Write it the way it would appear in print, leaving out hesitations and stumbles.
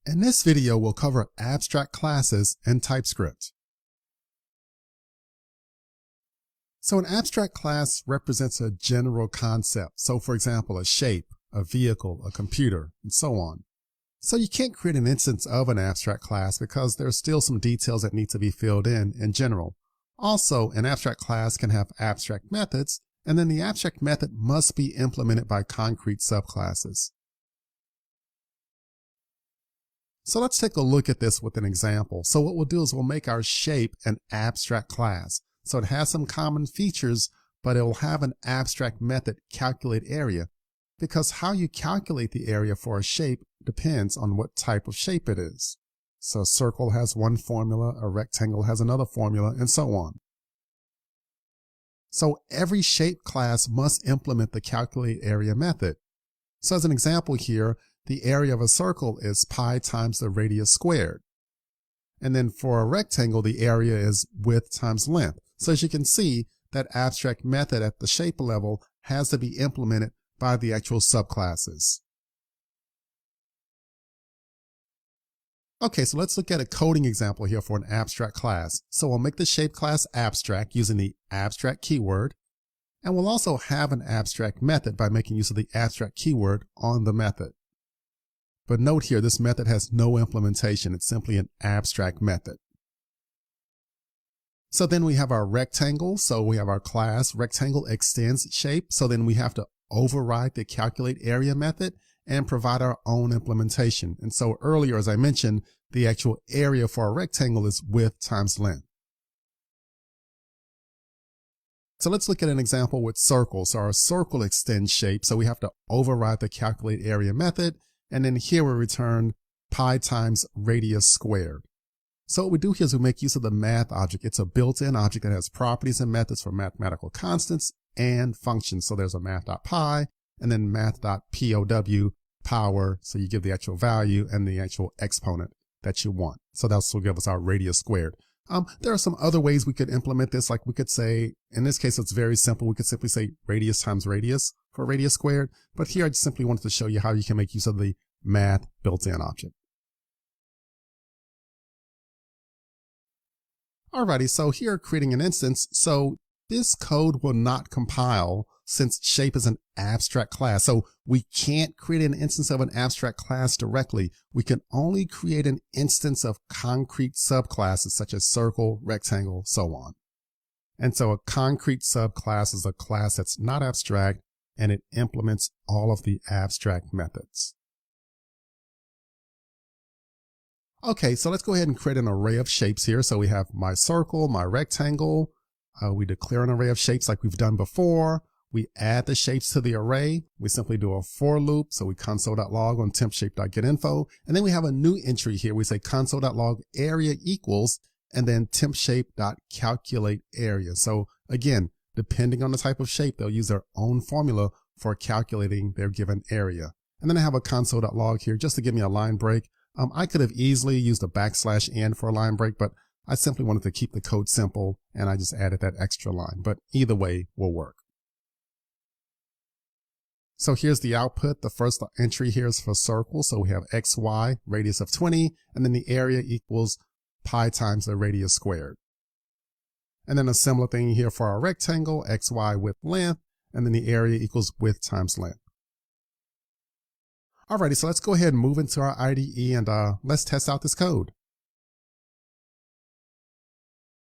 In this video, we'll cover abstract classes in TypeScript. So an abstract class represents a general concept. So for example, a shape, a vehicle, a computer, and so on. So you can't create an instance of an abstract class because there's still some details that need to be filled in general. Also, an abstract class can have abstract methods, and then the abstract method must be implemented by concrete subclasses. So let's take a look at this with an example. So what we'll do is we'll make our shape an abstract class. So it has some common features, but it will have an abstract method, calculate area, because how you calculate the area for a shape depends on what type of shape it is. So a circle has one formula, a rectangle has another formula, and so on. So every shape class must implement the calculate area method. So as an example here, the area of a circle is pi times the radius squared. And then for a rectangle, the area is width times length. So as you can see, that abstract method at the shape level has to be implemented by the actual subclasses. Okay, so let's look at a coding example here for an abstract class. So we'll make the shape class abstract using the abstract keyword. And we'll also have an abstract method by making use of the abstract keyword on the method. But note here, this method has no implementation. It's simply an abstract method. So then we have our rectangle. So we have our class rectangle extends shape. So then we have to override the calculate area method and provide our own implementation. And so earlier, as I mentioned, the actual area for a rectangle is width times length. So let's look at an example with circles. So our circle extends shape. So we have to override the calculate area method. And then here we return pi times radius squared. So what we do here is we make use of the math object. It's a built-in object that has properties and methods for mathematical constants and functions. So there's a math.pi and then math.pow power. So you give the actual value and the actual exponent that you want. So that's will give us our radius squared. There are some other ways we could implement this. Like we could say, in this case, it's very simple. We could simply say radius times radius for radius squared. But here I just simply wanted to show you how you can make use of the math built-in object. Alrighty, so here creating an instance. So this code will not compile since shape is an abstract class. So we can't create an instance of an abstract class directly. We can only create an instance of concrete subclasses such as circle, rectangle, so on. And so a concrete subclass is a class that's not abstract and it implements all of the abstract methods. Okay, so let's go ahead and create an array of shapes here. So we have my circle, my rectangle. We declare an array of shapes like we've done before. We add the shapes to the array. We simply do a for loop. So we console.log on tempShape.getInfo. And then we have a new entry here. We say console.log area equals, and then tempShape.calculateArea. So again, depending on the type of shape, they'll use their own formula for calculating their given area. And then I have a console.log here just to give me a line break. I could have easily used a \n for a line break, but I simply wanted to keep the code simple and I just added that extra line, but either way will work. So here's the output. The first entry here is for circle. So we have XY, radius of 20, and then the area equals pi times the radius squared. And then a similar thing here for our rectangle, XY width length, and then the area equals width times length. Alrighty, so let's go ahead and move into our IDE and let's test out this code.